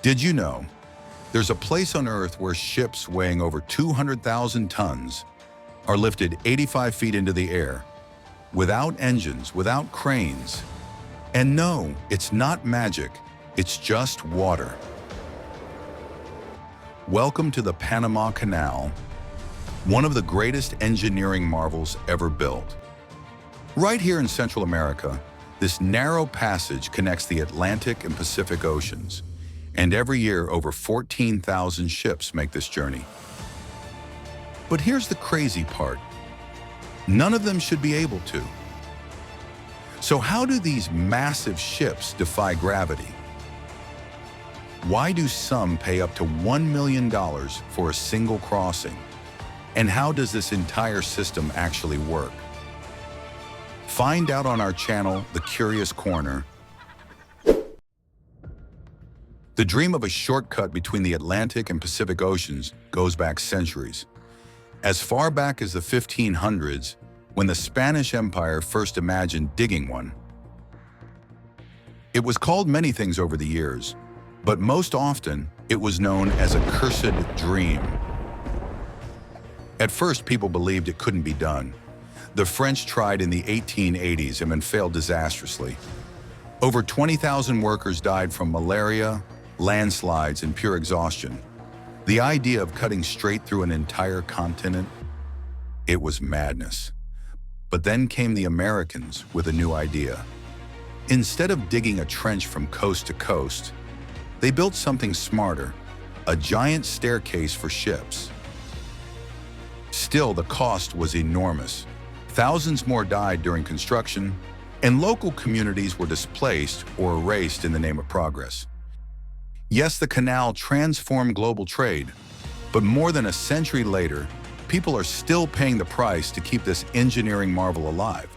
Did you know there's a place on Earth where ships weighing over 200,000 tons are lifted 85 feet into the air, without engines, without cranes? And no, it's not magic, it's just water. Welcome to the Panama Canal, one of the greatest engineering marvels ever built. Right here in Central America, this narrow passage connects the Atlantic and Pacific Oceans, and every year over 14,000 ships make this journey. But here's the crazy part. None of them should be able to. So how do these massive ships defy gravity? Why do some pay up to $1 million for a single crossing? And how does this entire system actually work? Find out on our channel, The Curious Corner. The dream of a shortcut between the Atlantic and Pacific Oceans goes back centuries. As far back as the 1500s, when the Spanish Empire first imagined digging one. It was called many things over the years, but most often it was known as a cursed dream. At first, people believed it couldn't be done. The French tried in the 1880s and failed disastrously. Over 20,000 workers died from malaria, landslides, and pure exhaustion. The idea of cutting straight through an entire continent, it was madness. But then came the Americans with a new idea. Instead of digging a trench from coast to coast, they built something smarter, a giant staircase for ships. Still, the cost was enormous. Thousands more died during construction, and local communities were displaced or erased in the name of progress. Yes, the canal transformed global trade, but more than a century later, people are still paying the price to keep this engineering marvel alive.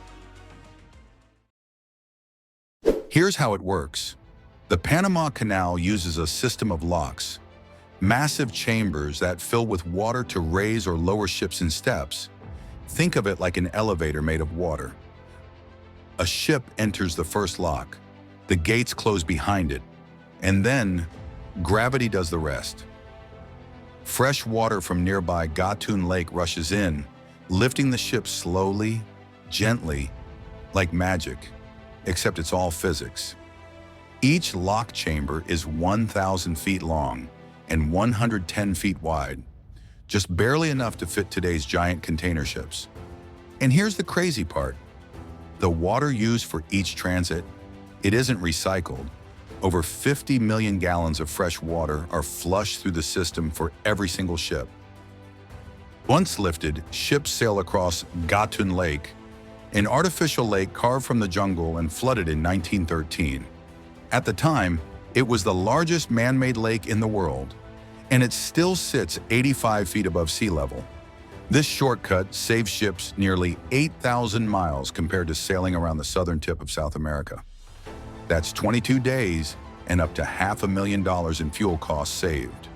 Here's how it works. The Panama Canal uses a system of locks, massive chambers that fill with water to raise or lower ships in steps. Think of it like an elevator made of water. A ship enters the first lock, the gates close behind it, and then gravity does the rest. Fresh water from nearby Gatun Lake rushes in, lifting the ship slowly, gently, like magic, except it's all physics. Each lock chamber is 1,000 feet long and 110 feet wide, just barely enough to fit today's giant container ships. And here's the crazy part. The water used for each transit, it isn't recycled. Over 50 million gallons of fresh water are flushed through the system for every single ship. Once lifted, ships sail across Gatun Lake, an artificial lake carved from the jungle and flooded in 1913. At the time, it was the largest man-made lake in the world, and it still sits 85 feet above sea level. This shortcut saves ships nearly 8,000 miles compared to sailing around the southern tip of South America. That's 22 days and up to $500,000 in fuel costs saved.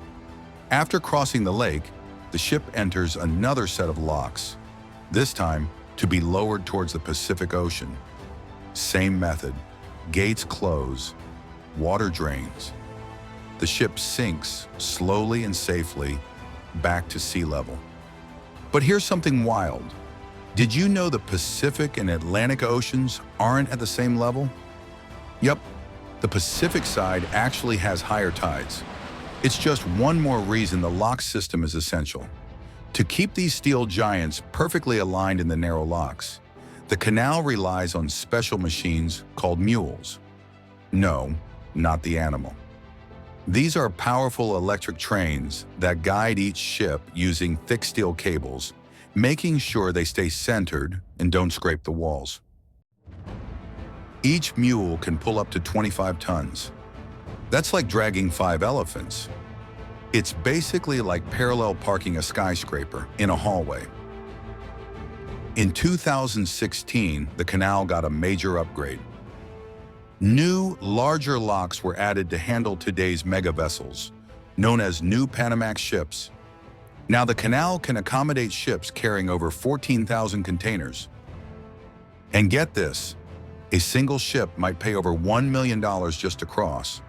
After crossing the lake, the ship enters another set of locks, this time to be lowered towards the Pacific Ocean. Same method, gates close, water drains. The ship sinks slowly and safely back to sea level. But here's something wild. Did you know the Pacific and Atlantic Oceans aren't at the same level? Yep, the Pacific side actually has higher tides. It's just one more reason the lock system is essential. To keep these steel giants perfectly aligned in the narrow locks, the canal relies on special machines called mules. No, not the animal. These are powerful electric trains that guide each ship using thick steel cables, making sure they stay centered and don't scrape the walls. Each mule can pull up to 25 tons. That's like dragging 5 elephants. It's basically like parallel parking a skyscraper in a hallway. In 2016, the canal got a major upgrade. New, larger locks were added to handle today's mega vessels, known as new Panamax ships. Now the canal can accommodate ships carrying over 14,000 containers. And get this, a single ship might pay over $1 million just to cross.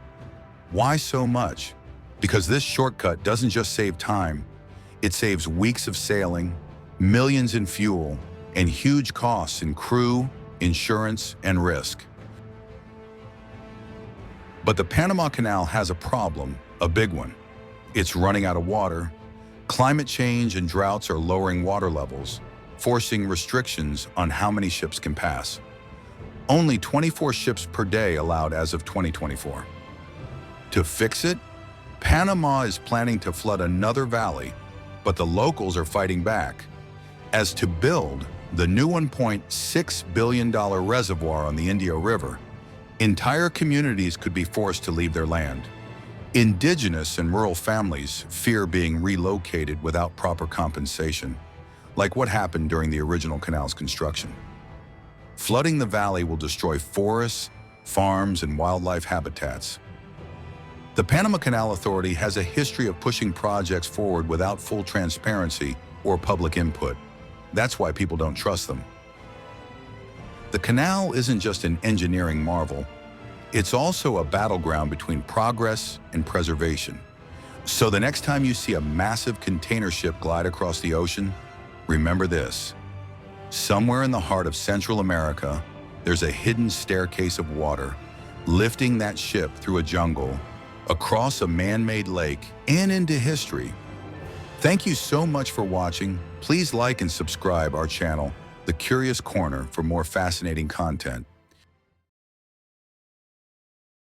Why so much? Because this shortcut doesn't just save time, it saves weeks of sailing, millions in fuel, and huge costs in crew, insurance, and risk. But the Panama Canal has a problem, a big one. It's running out of water. Climate change and droughts are lowering water levels, forcing restrictions on how many ships can pass. Only 24 ships per day allowed as of 2024. To fix it, Panama is planning to flood another valley, but the locals are fighting back. As to build the new $1.6 billion reservoir on the Indio River, entire communities could be forced to leave their land. Indigenous and rural families fear being relocated without proper compensation, like what happened during the original canal's construction. Flooding the valley will destroy forests, farms, and wildlife habitats. The Panama Canal Authority has a history of pushing projects forward without full transparency or public input. That's why people don't trust them. The canal isn't just an engineering marvel. It's also a battleground between progress and preservation. So the next time you see a massive container ship glide across the ocean, remember this. Somewhere in the heart of Central America, there's a hidden staircase of water, lifting that ship through a jungle, across a man-made lake, and into history. Thank you so much for watching. Please like and subscribe our channel, The Curious Corner, for more fascinating content.